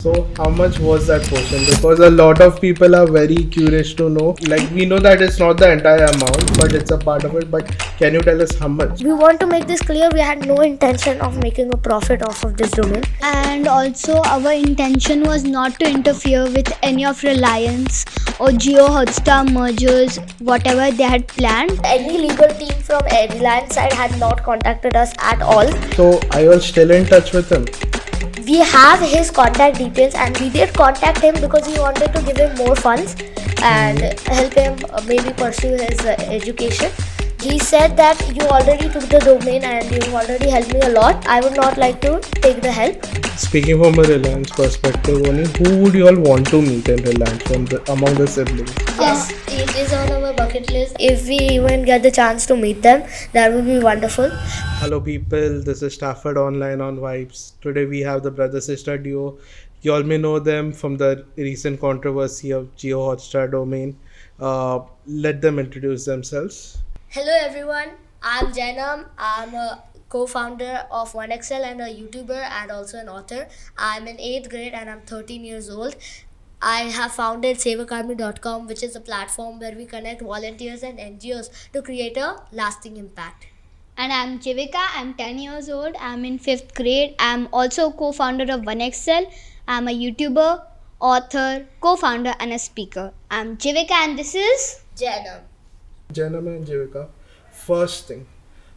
So how much was that portion? Because a lot of people are very curious to know. Like we know that it's not the entire amount, but it's a part of it. But can you tell us how much? We want to make this clear, we had no intention of making a profit off of this domain. And also, our intention was not to interfere with any of Reliance or Jio Hotstar mergers, whatever they had planned. Any legal team from Reliance side had not contacted us at all. So are you all still in touch with him? We have his contact details and we did contact him because we wanted to give him more funds and help him maybe pursue his education. He said that you already took the domain and you already helped me a lot. I would not like to take the help. Speaking from a Reliance perspective, only who would you all want to meet in Reliance among the siblings? Yes, it is on our bucket list. If we even get the chance to meet them, that would be wonderful. Hello people, this is Stafford Online on Vibes. Today we have the brother-sister duo. You all may know them from the recent controversy of Geo Hotstar domain. Let them introduce themselves. Hello everyone, I'm Jainam. I'm a co-founder of 1XL and a YouTuber and also an author. I'm in 8th grade and I'm 13 years old. I have founded SavyArmy.com, which is a platform where we connect volunteers and NGOs to create a lasting impact. And I'm Jivika, I'm 10 years old, I'm in 5th grade. I'm also co-founder of 1XL. I'm a YouTuber, author, co-founder and a speaker. I'm Jivika and this is... Janum. Janum and Jivika. First thing,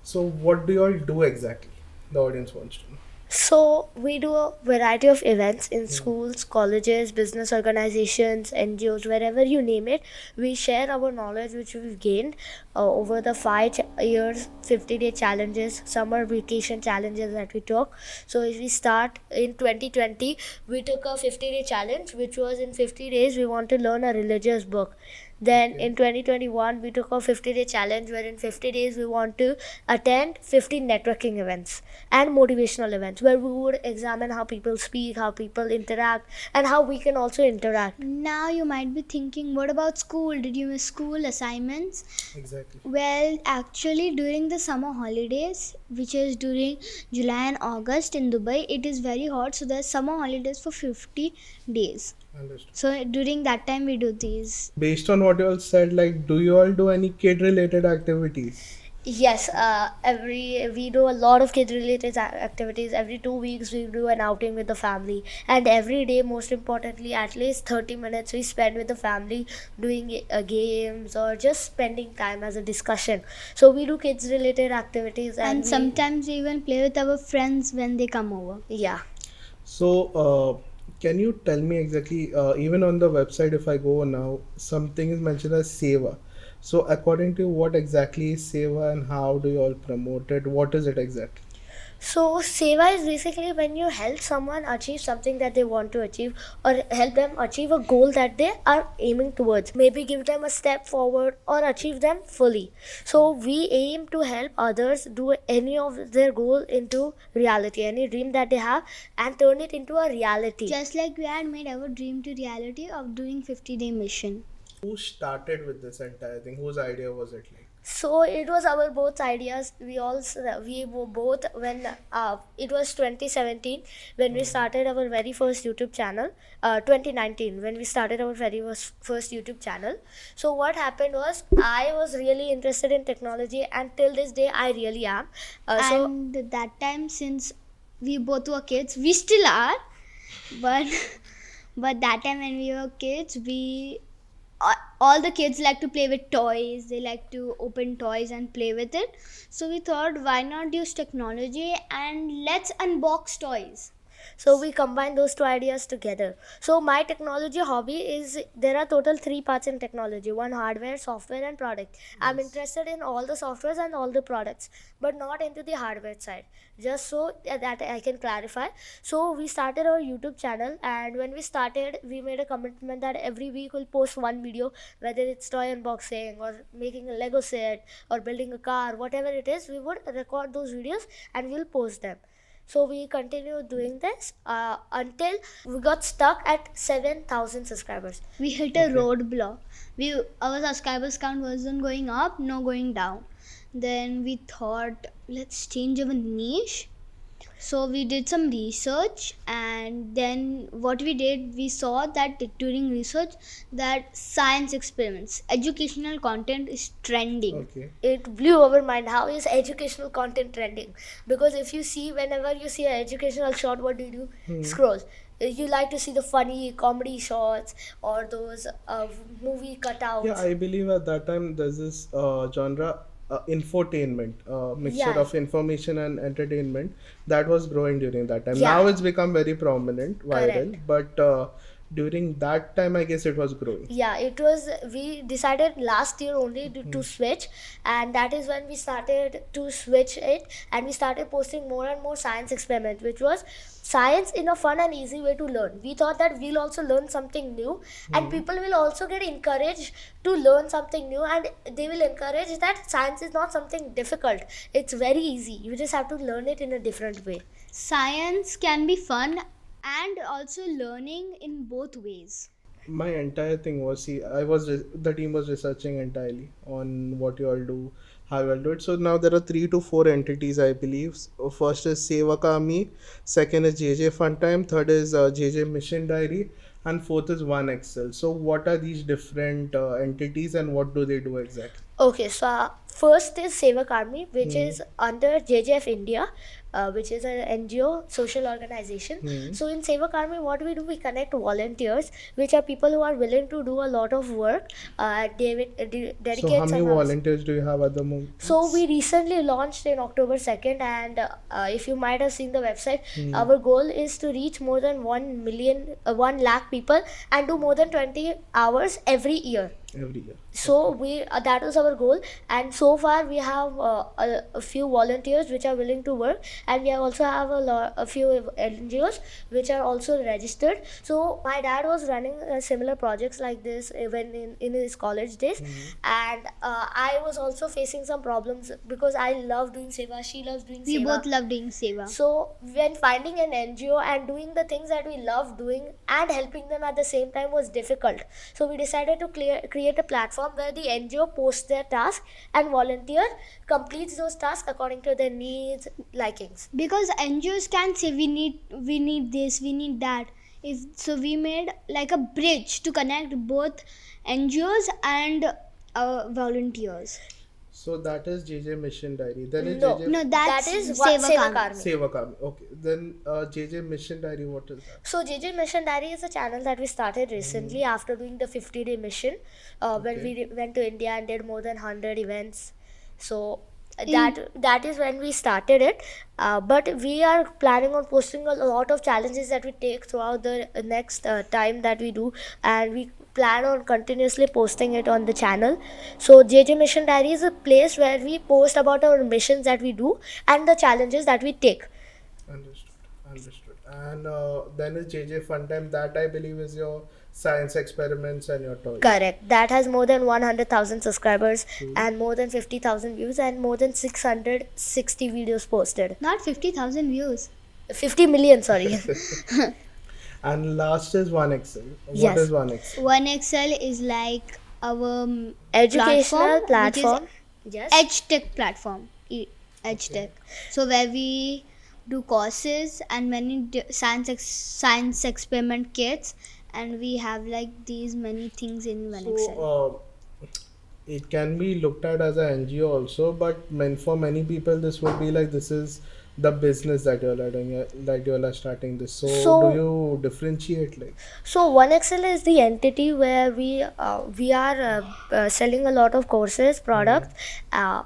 so what do you all do exactly? The audience wants to know. So we do a variety of events in schools, colleges, business organizations, NGOs, wherever you name it. We share our knowledge which we've gained over the 5 years, 50-day challenges, summer vacation challenges that we took. So if we start in 2020, we took a 50-day challenge, which was in 50 days we want to learn a religious book. Then in 2021, we took a 50-day challenge where in 50 days we want to attend 50 networking events and motivational events where we would examine how people speak, how people interact, and how we can also interact. Now you might be thinking, what about school? Did you miss school assignments? Exactly. Well, actually during the summer holidays, which is during July and August in Dubai, it is very hot. So there's summer holidays for 50 days. Understood. So during that time we do these. Based on what you all said, like, do you all do any kid-related activities? Yes, we do a lot of kid-related activities. Every 2 weeks we do an outing with the family, and every day, most importantly, at least 30 minutes we spend with the family doing games or just spending time as a discussion. So we do kids-related activities, And sometimes we even play with our friends when they come over. yeah. So, can you tell me exactly, even on the website, if I go now, something is mentioned as Seva. So, according to you, what exactly is Seva and how do you all promote it? What is it exactly? So seva is basically when you help someone achieve something that they want to achieve or help them achieve a goal that they are aiming towards. Maybe give them a step forward or achieve them fully. So we aim to help others do any of their goal into reality, any dream that they have, and turn it into a reality. Just like we had made our dream to reality of doing 50-day mission. Who started with this entire thing? Whose idea was it like? So it was our both ideas. We were both when it was 2017 when we started our very first YouTube channel. 2019 when we started our very first YouTube channel. So what happened was I was really interested in technology, and till this day I really am. And that time, since we both were kids, we still are, but but that time when we were kids, we all the kids like to play with toys. They like to open toys and play with it. So we thought, why not use technology and let's unbox toys. So we combine those two ideas together. So my technology hobby is, there are total 3 parts in technology: one hardware, software, and product. I'm interested in all the softwares and all the products, but not into the hardware side. Just so that I can clarify. So we started our YouTube channel, and when we started, we made a commitment that every week we'll post one video, whether it's toy unboxing or making a Lego set or building a car, whatever it is, we would record those videos and we'll post them. So we continued doing this until we got stuck at 7,000 subscribers. We hit a roadblock. Our subscribers count wasn't going up, no going down. Then we thought, let's change our niche So we did some research, and then what we did, we saw that during research that science experiments, educational content is trending. Okay. It blew our mind. How is educational content trending? Because if you see, whenever you see an educational shot, what do you do? Scroll. You like to see the funny comedy shots or those movie cutouts. Yeah, I believe at that time there's this genre, infotainment, mixture Yeah. of information and entertainment that was growing during that time. Yeah. Now it's become very prominent, viral, Correct. but during that time, I guess it was growing. Yeah, it was, we decided last year only to switch, and that is when we started to switch it, and we started posting more and more science experiment, which was science in a fun and easy way to learn. We thought that we'll also learn something new, and people will also get encouraged to learn something new, and they will encourage that science is not something difficult. It's very easy. You just have to learn it in a different way. Science can be fun and also learning in both ways. My entire thing was, see, the team was researching entirely on what you all do, how you all do it. So now there are 3 to 4 entities, I believe. First is Savy Army, second is JJ Funtime, third is JJ Mission Diary, and fourth is One Excel. So what are these different entities and what do they do exactly? Okay, so first is Savy Army, which is under JJF India, which is an NGO social organization. So in Savy Army, what we do, we connect volunteers, which are people who are willing to do a lot of work. Dedicate So how many some hours. volunteers do you have at the moment? So we recently launched in October 2nd, and if you might have seen the website, our goal is to reach more than 1 million, 1 lakh people and do more than 20 hours every year. Every year. So we that is our goal, and so far we have a few volunteers which are willing to work, and we also have a few NGOs which are also registered. So my dad was running similar projects like this even in his college days, and I was also facing some problems because I love doing seva, she loves doing We seva. both love doing seva. So when finding an NGO and doing the things that we love doing and helping them at the same time was difficult. So we decided to create a platform where the NGO posts their task and volunteer completes those tasks according to their needs, likings. Because NGOs can say we need this, we need that. If so, we made like a bridge to connect both NGOs and volunteers. So that is JJ Mission Diary. Then is No. JJ No, That that's is Seva Seva Karma. Karma. Savy Army. Okay. Then JJ Mission Diary, what is that? So JJ Mission Diary is a channel that we started recently after doing the 50-day mission, when we went to India and did more than 100 events. So that is when we started it. But we are planning on posting a lot of challenges that we take throughout the next time that we do, and we plan on continuously posting it on the channel. So JJ Mission Diary is a place where we post about our missions that we do and the challenges that we take. Understood. Understood. And then is JJ Funtime. That I believe is your science experiments and your toys. Correct. That has more than 100,000 subscribers and more than 50,000 views and more than 660 videos posted. Not 50,000 views. 50 million, sorry. And last is One Excel. What Yes. is One Excel? One Excel is like our Educational platform, platform. Yes. EdTech platform. EdTech. So where we do courses and many science experiment kits, and we have like these many things in one Excel. So it can be looked at as an NGO also, but for many people this would be like this is the business that you all are doing, that you all are starting this. So So- do you differentiate like? So One Excel is the entity where we are selling a lot of courses, products,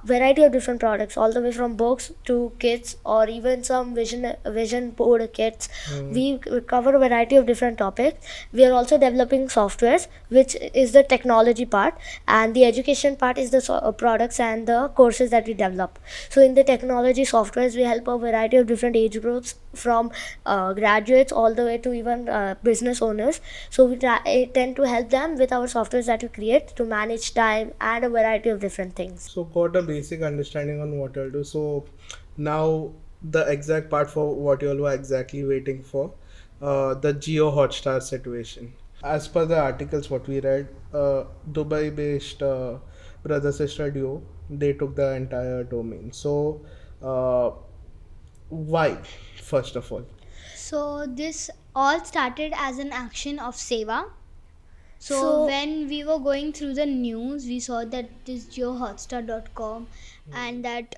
variety of different products, all the way from books to kits or even some vision board kits. We cover a variety of different topics. We are also developing softwares, which is the technology part, and the education part is the products and the courses that we develop. So in the technology softwares, we help a variety of different age groups from graduates all the way to even business owners. So we tend to help them with our softwares that we create to manage time and a variety of different things. So got a basic understanding on what you'll do. So now the exact part for what you all were exactly waiting for, the Geo Hotstar situation. As per the articles what we read, Dubai-based brother sister duo, they took the entire domain. So Why, first of all? So this all started as an action of Seva. So So when we were going through the news, we saw that this JioHotstar.com and that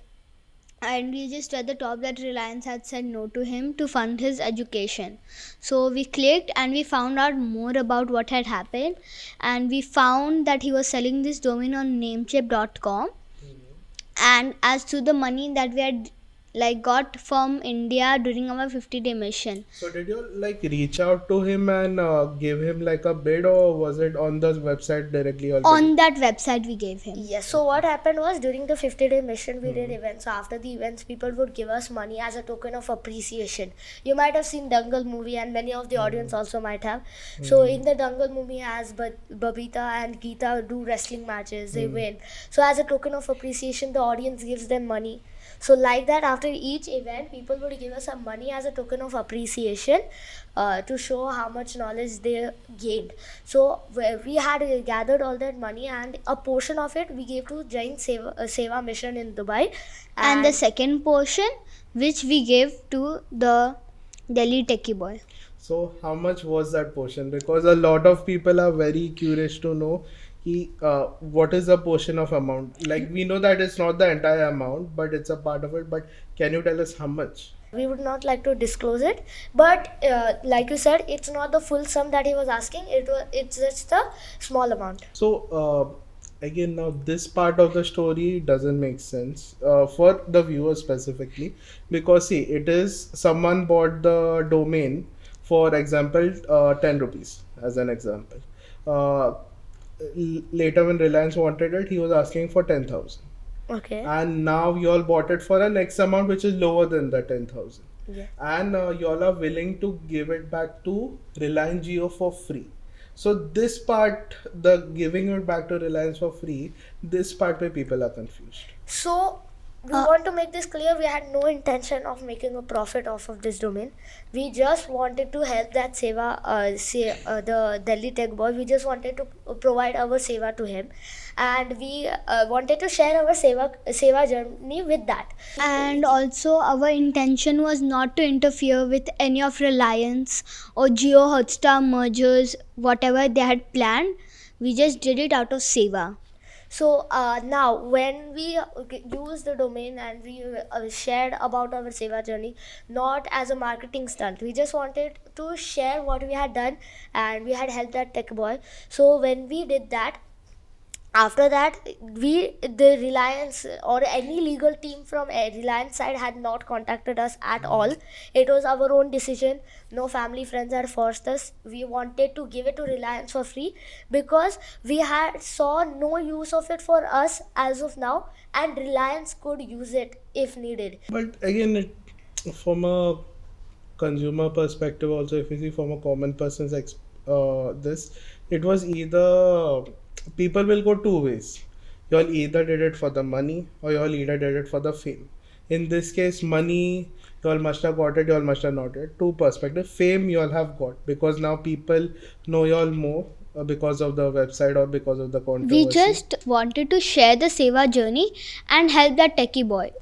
and we just read the top that Reliance had said no to him to fund his education. So we clicked and we found out more about what had happened, and we found that he was selling this domain on namecheap.com. And as to the money that we had got from India during our 50-day mission, So did you like reach out to him and give him like a bid, or was it on the website directly already? on that website we gave him. yes, so what happened was during the 50-day mission we did events. So after the events, people would give us money as a token of appreciation. You might have seen Dangal movie, and many of the audience also might have. So in the Dangal movie, as Babita and Geeta do wrestling matches, they win. So as a token of appreciation, the audience gives them money. So like that, after each event, people would give us some money as a token of appreciation, to show how much knowledge they gained. So we had gathered all that money, and a portion of it we gave to Jain Seva mission in Dubai, And the second portion, which we gave to the Delhi Techie Boy. So how much was that portion? Because a lot of people are very curious to know what is the portion of amount. Like we know that it's not the entire amount, but it's a part of it. But can you tell us how much? we would not like to disclose it, but like you said, it's not the full sum that he was asking. It's just a small amount. So again, now this part of the story doesn't make sense for the viewer specifically, because see, it is someone bought the domain, for example, 10 rupees as an example. Uh, Later when Reliance wanted it, he was asking for 10,000, Okay. and now you all bought it for an X amount which is lower than the 10,000, Yeah. and you all are willing to give it back to Reliance Jio for free. So this part, the giving it back to Reliance for free, this part where people are confused. So we want to make this clear. We had no intention of making a profit off of this domain. We just wanted to help that the Delhi Tech boy. We just wanted to provide our seva to him, and we wanted to share our seva journey with that. And also, our intention was not to interfere with any of Reliance or Jio Hotstar mergers, whatever they had planned. We just did it out of Seva. So now, when we used the domain and we shared about our seva journey, not as a marketing stunt, we just wanted to share what we had done, and we had helped that tech boy. So when we did that, after that, the Reliance or any legal team from Reliance side had not contacted us at all. It was our own decision. No family friends had forced us. We wanted to give it to Reliance for free because we had saw no use of it for us as of now, and Reliance could use it if needed. But again, from a consumer perspective, also, if you see from a common person's this, it was either people will go two ways. You all either did it for the money, or you all either did it for the fame. In this case, money, you all must have got it, you all must have not it. Two perspective. Fame, you all have got, because now people know you all more because of the website or because of the controversy. We just wanted to share the Seva journey and help that techie boy.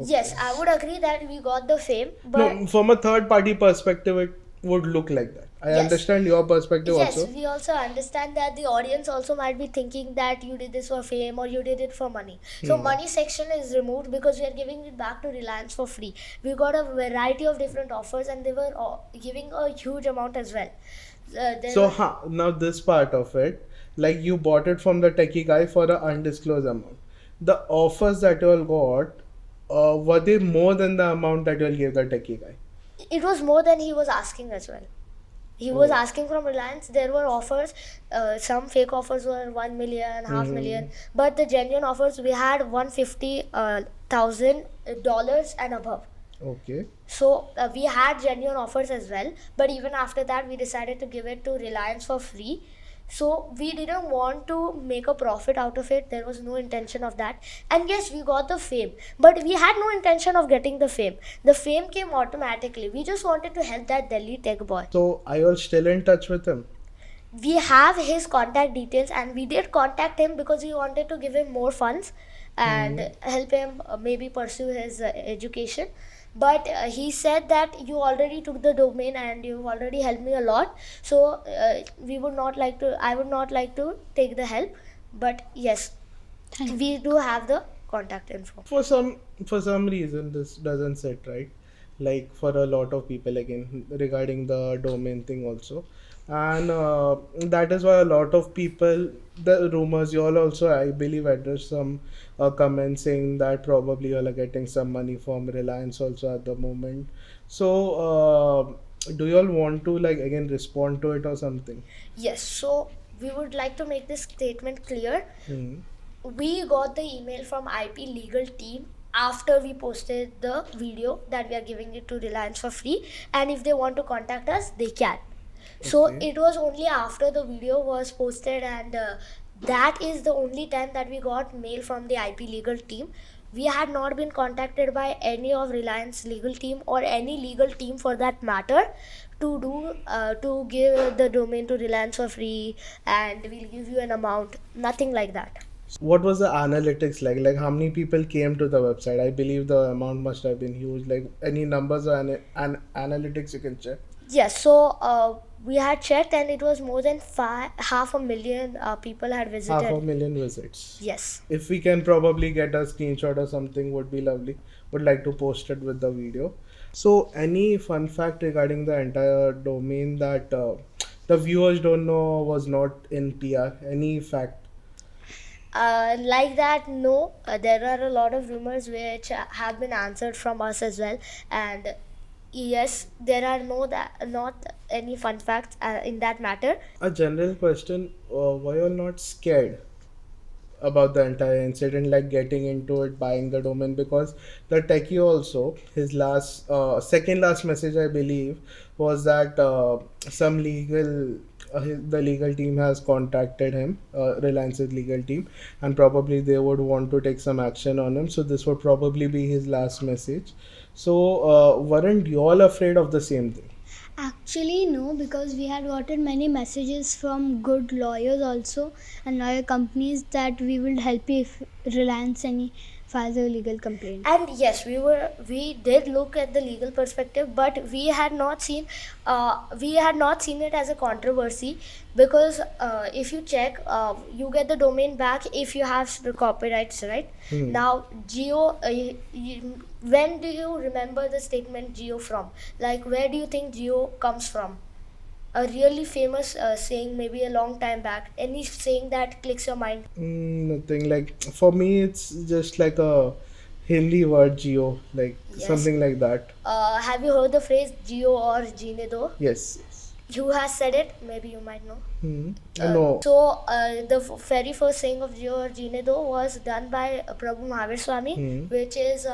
Yes, I would agree that we got the fame, but No, from a third party perspective, it would look like that. I Yes. understand your perspective yes, also. we also understand that the audience also might be thinking that you did this for fame or you did it for money. So money section is removed because we are giving it back to Reliance for free. We got a variety of different offers, and they were giving a huge amount as well. There So were- now this part of it, like you bought it from the techie guy for an undisclosed amount. The offers that you all got, were they more than the amount that you all gave the techie guy? it was more than he was asking as well. He was asking from Reliance. There were offers. Some fake offers were 1 million, half million, but the genuine offers we had $150,000 and above. Okay. So we had genuine offers as well, but even after that, we decided to give it to Reliance for free. So we didn't want to make a profit out of it. There was no intention of that. And yes, we got the fame, but we had no intention of getting the fame. The fame came automatically. We just wanted to help that Delhi tech boy. So are you all still in touch with him? We have his contact details, and we did contact him because we wanted to give him more funds and help him maybe pursue his education. but he said that you already took the domain and you've already helped me a lot, so I would not like to take the help, but yes, we do have the contact info. For some reason this doesn't sit right, like for a lot of people again regarding the domain thing also. And that is why a lot of people, the rumors, you all also I believe addressed some comments saying that probably you all are getting some money from Reliance also at the moment. So do you all want to like again respond to it or something? Yes, so we would like to make this statement clear. Hmm. We got the email from IP legal team after we posted the video that we are giving it to Reliance for free, and if they want to contact us, they can. So Okay. it was only after the video was posted, and that is the only time that we got mail from the IP legal team. We had not been contacted by any of Reliance legal team or any legal team for that matter to give the domain to Reliance for free and we'll give you an amount. Nothing like that. What was the analytics like? Like how many people came to the website? I believe the amount must have been huge. Like any numbers or analytics you can check? Yes, so we had checked and it was more than 500,000 people had visited. 500,000 visits. Yes. If we can probably get a screenshot or something, would be lovely. Would like to post it with the video. So any fun fact regarding the entire domain that the viewers don't know was not in PR? Any fact? Like that, no. There are a lot of rumors which have been answered from us as well, and yes, there are not any fun facts in that matter. A general question: were you all not scared about the entire incident, like getting into it, buying the domain? Because the techie also, his last second last message I believe was that some legal the legal team has contacted him, Reliance's legal team, and probably they would want to take some action on him, so this would probably be his last message. So weren't you all afraid of the same thing? Actually, no, because we had gotten many messages from good lawyers also and lawyer companies that we will help you if Reliance any files a legal complaint. And yes, we did look at the legal perspective, but we had not seen it as a controversy, because if you check, you get the domain back if you have the copyrights, right? Now Geo, when do you remember the statement Geo from? Like, where do you think Geo comes from? A really famous saying, maybe a long time back. Any saying that clicks your mind? Nothing. Like for me, it's just like a Hindi word, Geo, like Yes. something like that. Have you heard the phrase Geo or Jeene Do? Yes. Yes. Who has said it? Maybe you might know. I know. So the very first saying of Jio or Jeene Do was done by Prabhu Mahavir Swami, which is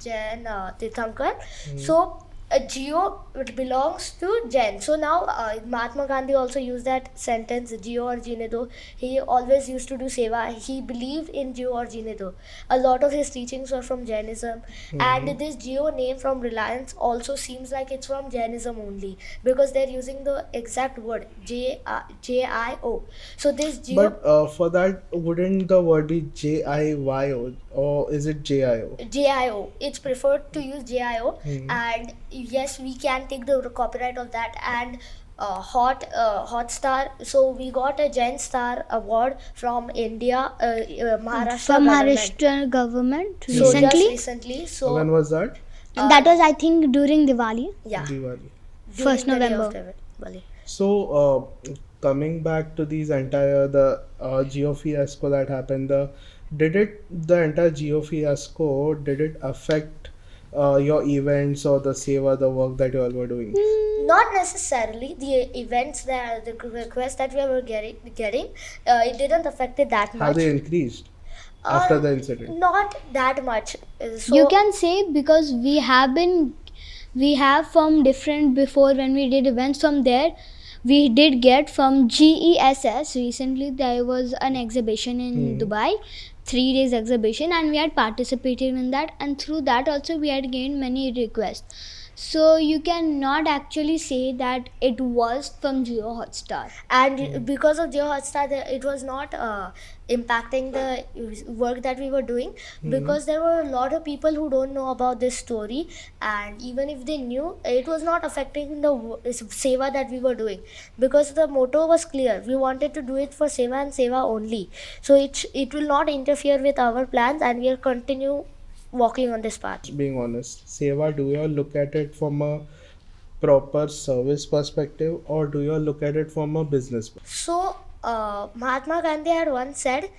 Jain Tirthankar. So Jio, it belongs to Jain. So now Mahatma Gandhi also used that sentence, Jio or Jeene Do. He always used to do seva. He believed in Jio or Jeene Do. A lot of his teachings were from Jainism, and this Jio name from Reliance also seems like it's from Jainism only, because they're using the exact word Jio. So this Jio. But for that, wouldn't the word be JIYO or is it JIO? JIO. It's preferred to use JIO, and yes, we can take the copyright of that. And Hotstar. So we got a Jain Star award from India, Maharashtra From government. Maharashtra government So just recently. recently. So When was that? That was, I think, during Diwali. yeah, Diwali. during 1st the day of November. Diwali. So coming back to these entire the Geo fiasco that happened, the entire Geo fiasco, did it affect your events or the seva, the work that you all were doing? Not necessarily the events that the requests that we were getting. It didn't affect it that Have much. they increased after the incident? Not that much. So You can say, because we have from different, before when we did events from there, we did get from GESS. Recently there was an exhibition in Dubai, 3 days exhibition, and we had participated in that, and through that also we had gained many requests. So you cannot actually say that it was from Jio Hotstar. And because of Geo Hotstar, it was not impacting the work that we were doing, because there were a lot of people who don't know about this story, and even if they knew, it was not affecting the seva that we were doing, because the motto was clear. We wanted to do it for seva and seva only, so it will not interfere with our plans, and we'll continue walking on this path. Being honest, Seva, do you all look at it from a proper service perspective, or do you all look at it from a business So, Mahatma Gandhi had once said,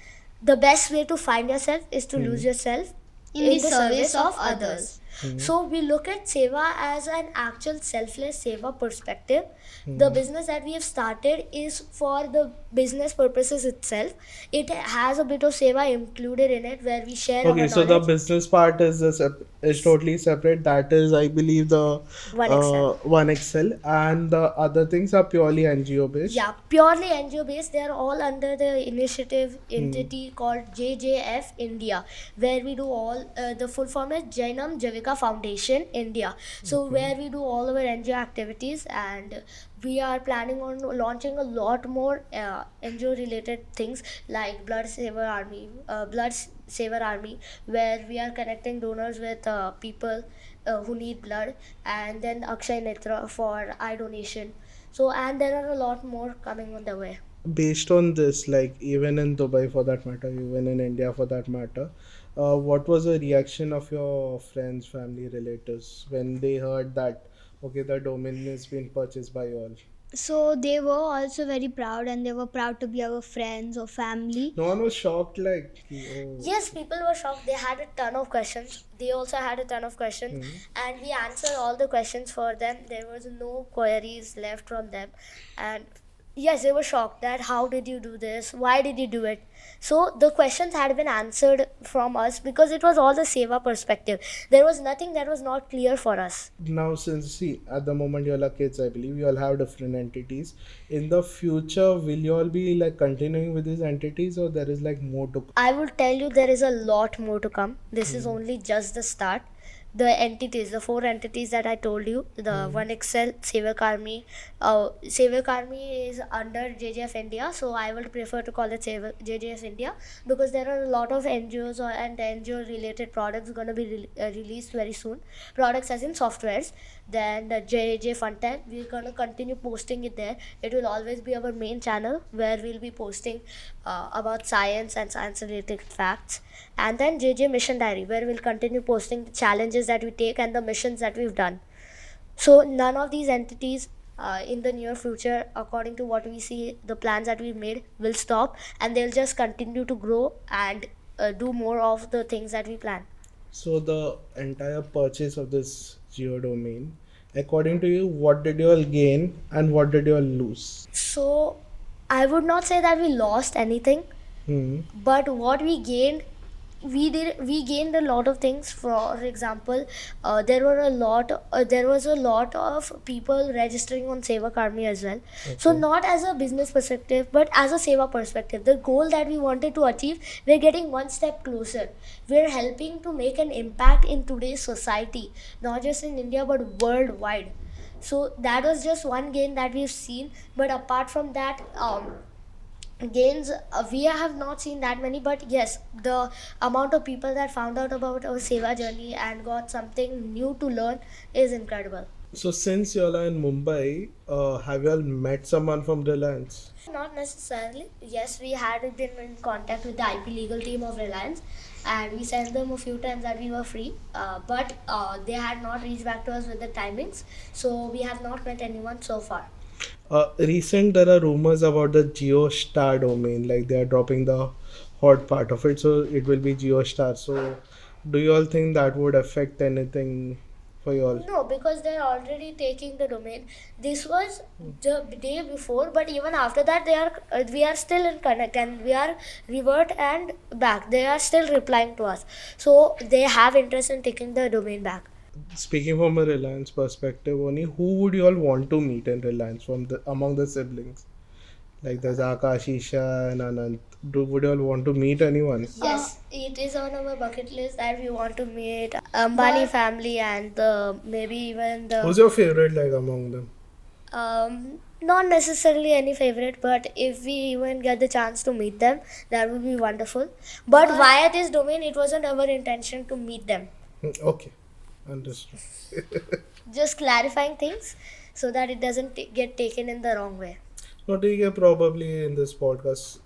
the best way to find yourself is to lose yourself In the service of others. So, we look at Seva as an actual selfless Seva perspective. The business that we have started is for the business purposes itself. It has a bit of Seva included in it, where we share Okay, our so the knowledge. business part is totally separate. That is, I believe, the One Excel. One Excel, and the other things are purely NGO based. Yeah, purely NGO based. They are all under the initiative entity called JJF India, where we do all the full form is Jainam Jivika Foundation India. So where we do all our NGO activities, and we are planning on launching a lot more NGO related things like Blood Saver Army, where we are connecting donors with people who need blood, and then Akshay Netra for eye donation. So, and there are a lot more coming on the way. Based on this, like even in Dubai for that matter, even in India for that matter, what was the reaction of your friends, family, relatives when they heard that okay, the domain is being purchased by you all? So they were also very proud, and they were proud to be our friends or family. No one was shocked, like, oh, Yes, people were shocked. They had a ton of questions. They also had a ton of questions, and we answered all the questions for them. There was no queries left from them, and yes, they were shocked that how did you do this? Why did you do it? So the questions had been answered from us, because it was all the seva perspective. There was nothing that was not clear for us. now since see at the moment you all are kids, I believe you all have different entities. In the future, will you all be like continuing with these entities, or there is like more to come? I will tell you, there is a lot more to come. This is only just the start. The entities, the four entities that I told you, the One Excel, Savy Army. Savy Army is under JJF India, so I would prefer to call it JJF India, because there are a lot of NGOs and NGO related products going to be released very soon. Products as in softwares. Then the JJ Funten, we're going to continue posting it there. It will always be our main channel, where we'll be posting about science and science related facts. And then JJ Mission Diary, where we'll continue posting the challenges that we take and the missions that we've done. So none of these entities in the near future, according to what we see, the plans that we made will stop, and they'll just continue to grow and do more of the things that we plan. So the entire purchase of this geo domain, according to you, what did you all gain and what did you all lose? So I would not say that we lost anything, but what we gained, we gained a lot of things. For example, there was a lot of people registering on Seva Army as well. So not as a business perspective, but as a seva perspective, the goal that we wanted to achieve, we're getting one step closer. We're helping to make an impact in today's society, not just in India but worldwide. So that was just one gain that we've seen. But apart from that, gains, we have not seen that many, but yes, the amount of people that found out about our seva journey and got something new to learn is incredible. So since you all are in Mumbai, have you all met someone from Reliance? Not necessarily. Yes, we had been in contact with the IP legal team of Reliance, and we sent them a few times that we were free, but they had not reached back to us with the timings, so we have not met anyone so far. There are rumors about the Geo Star domain, like they are dropping the hot part of it, so it will be Geo Star. So, do you all think that would affect anything for you all? No, because they're already taking the domain. This was the day before, but even after that, we are still in connect, and we are revert and back. They are still replying to us, so they have interest in taking the domain back. Speaking from a Reliance perspective, only who would you all want to meet in Reliance from the among the siblings? Like there's Akash, Isha, and Anant. Would you all want to meet anyone? Yes, It is on our bucket list that we want to meet Ambani family and the maybe even the Who's your favorite like among them? not necessarily any favorite, but if we even get the chance to meet them, that would be wonderful. But via this domain, it wasn't our intention to meet them. Okay, understood. Just clarifying things so that it doesn't get taken in the wrong way. No, probably in this podcast,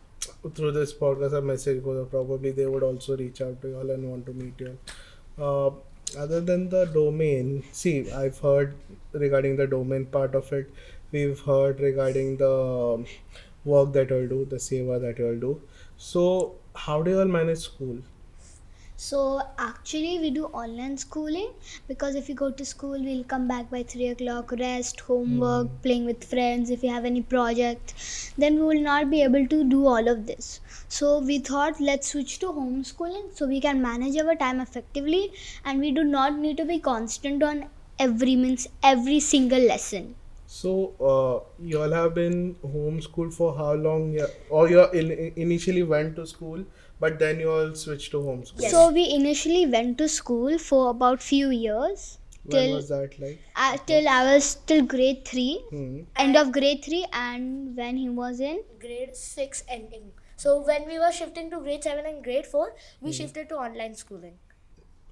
through this podcast, a message goes. Probably they would also reach out to you all and want to meet you all. Other than the domain, see, I've heard regarding the domain part of it. We've heard regarding the work that you'll do, the seva that you'll do. So, how do you all manage school? So actually we do online schooling, because if you go to school we'll come back by 3 o'clock, rest, homework, playing with friends. If you have any project, then we will not be able to do all of this. So we thought, let's switch to homeschooling so we can manage our time effectively, and we do not need to be constant on every single lesson. So, you all have been homeschooled for how long? Yeah, or you initially went to school, but then you all switched to homeschool. Yes. So we initially went to school for about few years, When was that like? till I was till grade 3, Hmm. end of grade 3, and when he was in Grade 6 ending. So when we were shifting to grade 7 and grade 4, we shifted to online schooling.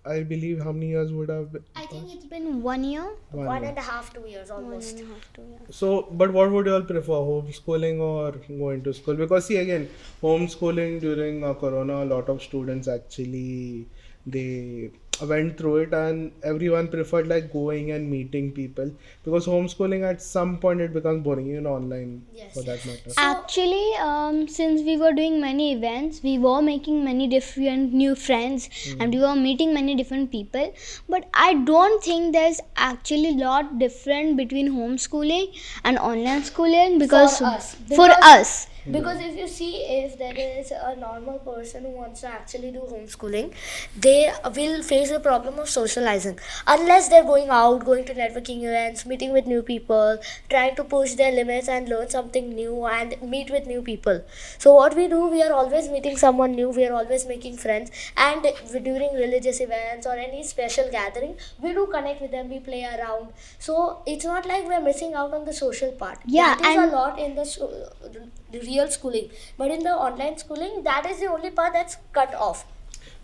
I believe how many years would have been? I think it's been 1 year. 1 year. and a half, 2 years almost. 1.5 years. So, but what would you all prefer, homeschooling or going to school? Because see again, homeschooling during Corona, a lot of students actually they went through it, and everyone preferred like going and meeting people, because homeschooling at some point it becomes boring, even online Yes. for that matter. Actually, since we were doing many events, we were making many different new friends, and we were meeting many different people. But I don't think there's actually a lot different between homeschooling and online schooling, because For us. for us. Because if you see, if there is a normal person who wants to actually do homeschooling, they will face the problem of socializing. Unless they're going out, going to networking events, meeting with new people, trying to push their limits and learn something new and meet with new people. So what we do, we are always meeting someone new, we are always making friends, and during religious events or any special gathering, we do connect with them, we play around. So it's not like we're missing out on the social part. Yeah, that is and a lot in the real schooling, but in the online schooling, that is the only part that's cut off.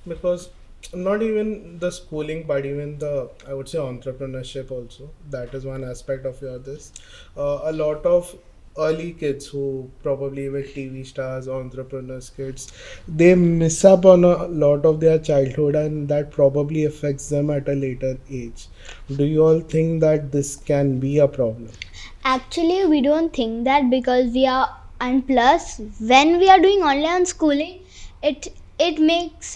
Because not even the schooling but even the, I would say, entrepreneurship also, that is one aspect of your this. A lot of early kids who probably were TV stars, entrepreneurs kids, they miss up on a lot of their childhood, and that probably affects them at a later age. Do you all think that this can be a problem? actually we don't think that, because we are, and plus when we are doing online schooling, it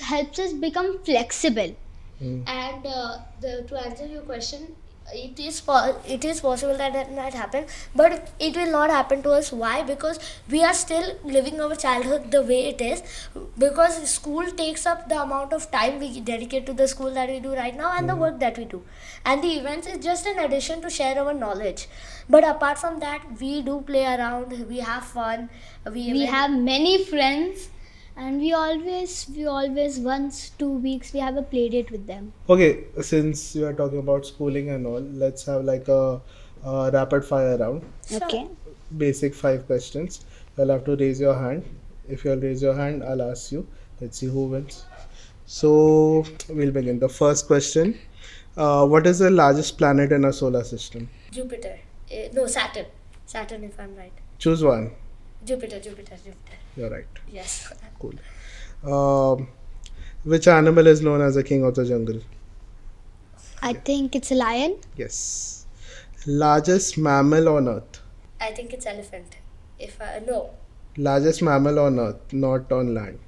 helps us become flexible. And to answer your question, it is possible that that might happen, but it will not happen to us. Why? Because we are still living our childhood the way it is, because school takes up the amount of time we dedicate to the school that we do right now and the work that we do, and the events is just an addition to share our knowledge. But apart from that, we do play around, we have fun, We even- have many friends, and we always once 2 weeks we have a play date with them. Okay, since you are talking about schooling and all, let's have like a rapid fire round. Sure. Okay. Basic 5 questions. You'll have to raise your hand. If you'll raise your hand, I'll ask you. Let's see who wins. So we'll begin. The first question: what is the largest planet in our solar system? Jupiter. No, Saturn. Saturn, if I'm right. Choose one. Jupiter. You're right. Yes. Cool. Which animal is known as the king of the jungle? I think it's a lion. Yes. Largest mammal on earth. I think it's elephant. No, Largest mammal on earth, not on land.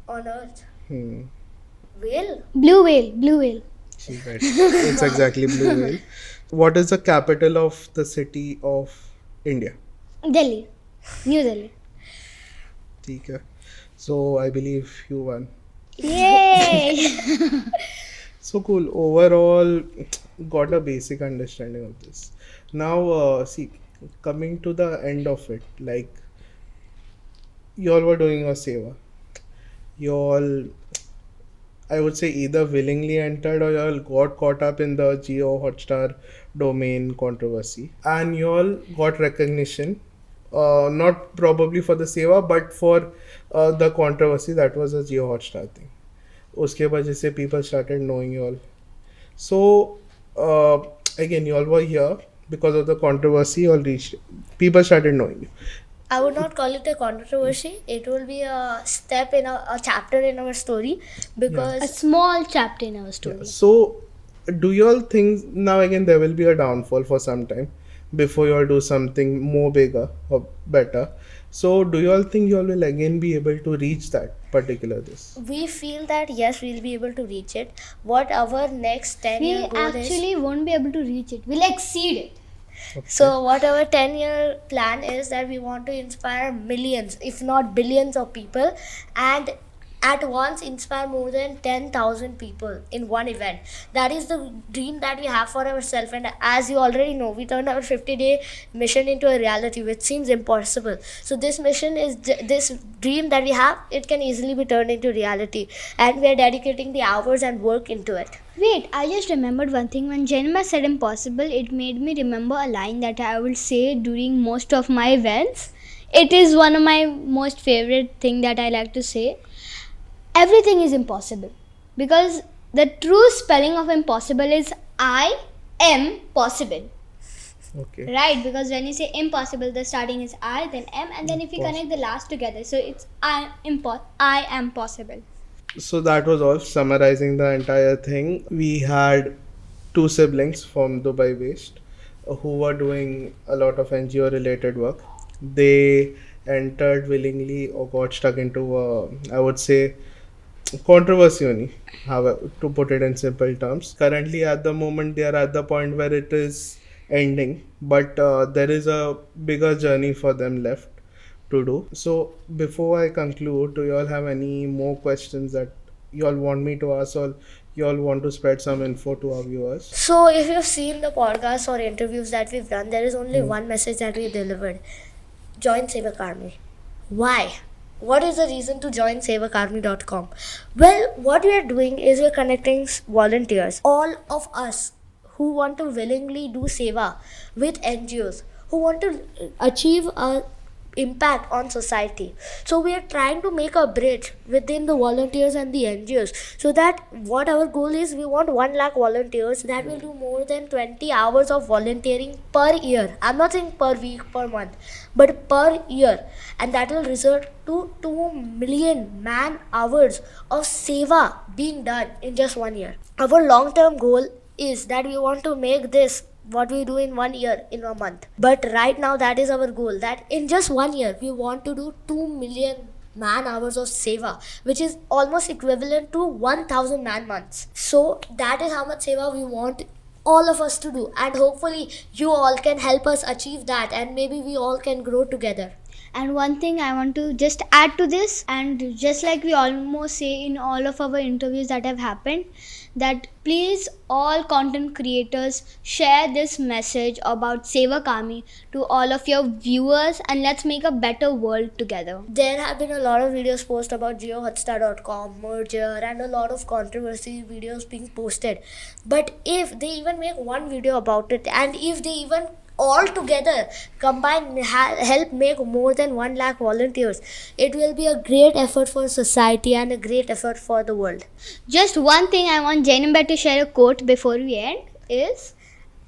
on Earth. Whale? Blue whale. See, right. It's exactly blue whale. What is the capital of the city of India? Delhi. New Delhi. Okay. So I believe you won. Yay! So cool. Overall, got a basic understanding of this. Now, see, coming to the end of it, like you all were doing a seva. You all I would say either willingly entered or y'all got caught up in the Geo Hotstar domain controversy, and y'all got recognition, not probably for the seva, but for the controversy that was a Geo Hotstar thing. उसके वजह से people started knowing y'all. So uh, again, y'all were here because of the controversy. Y'all reached. People started knowing you. I would not call it a controversy. It will be a step in a chapter in our story because A small chapter in our story. So, do y'all think now again there will be a downfall for some time before y'all do something more bigger or better? So, do y'all think y'all will again be able to reach that particular this? we feel that yes, we'll be able to reach it. What our next 10-year We goal is. actually won't be able to reach it. We'll exceed it. So, what our 10-year plan is that we want to inspire millions, if not billions of people, and at once inspire more than 10,000 people in one event. That is the dream that we have for ourselves. And as you already know, we turned our 50-day mission into a reality, which seems impossible. So, this mission is this dream that we have, it can easily be turned into reality. And we are dedicating the hours and work into it. Wait, I just remembered one thing. When Janum said impossible, it made me remember a line that I will say during most of my events. It is one of my most favorite thing that I like to say. Everything is impossible. Because the true spelling of impossible is I am possible. Okay. Right? Because when you say impossible, the starting is I, then M, and then if you connect the last together, so it's I am possible. So that was all summarizing the entire thing. We had two siblings from Dubai based who were doing a lot of NGO related work. They entered willingly or got stuck into I would say controversy only, to put it in simple terms. Currently at the moment they are at the point where it is ending, but there is a bigger journey for them left to do. So before I conclude, do you all have any more questions that you all want me to ask, or you all want to spread some info to our viewers? So, if you've seen the podcasts or interviews that we've done, there is only one message that we delivered: join Savy Army. Why? What is the reason to join SavyArmy.com? Well, what we are doing is we're connecting volunteers, all of us who want to willingly do seva, with NGOs who want to achieve a impact on society. So we are trying to make a bridge within the volunteers and the NGOs, so that what our goal is, we want 1 lakh volunteers that will do more than 20 hours of volunteering per year. I'm not saying per week, per month, but per year, and that will result to 2 million man hours of seva being done in just 1 year. Our long term goal is that we want to make this what we do in 1 year in a month. But right now that is our goal, that in just 1 year we want to do 2 million man hours of seva, which is almost equivalent to 1000 man months. So that is how much seva we want all of us to do, and hopefully you all can help us achieve that, and maybe we all can grow together. And one thing I want to just add to this, and just like we almost say in all of our interviews that have happened, that please all content creators share this message about Savy Army to all of your viewers, and let's make a better world together. There have been a lot of videos posted about geohotstar.com merger and a lot of controversy videos being posted. But if they even make one video about it, and if they even all together combine help make more than 1 lakh volunteers, it will be a great effort for society and a great effort for the world. Just one thing I want Jainam to share a quote before we end is,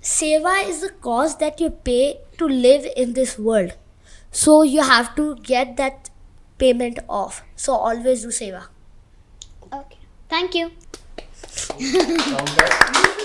seva is the cost that you pay to live in this world, so you have to get that payment off. So always do seva. okay, thank you. Count that.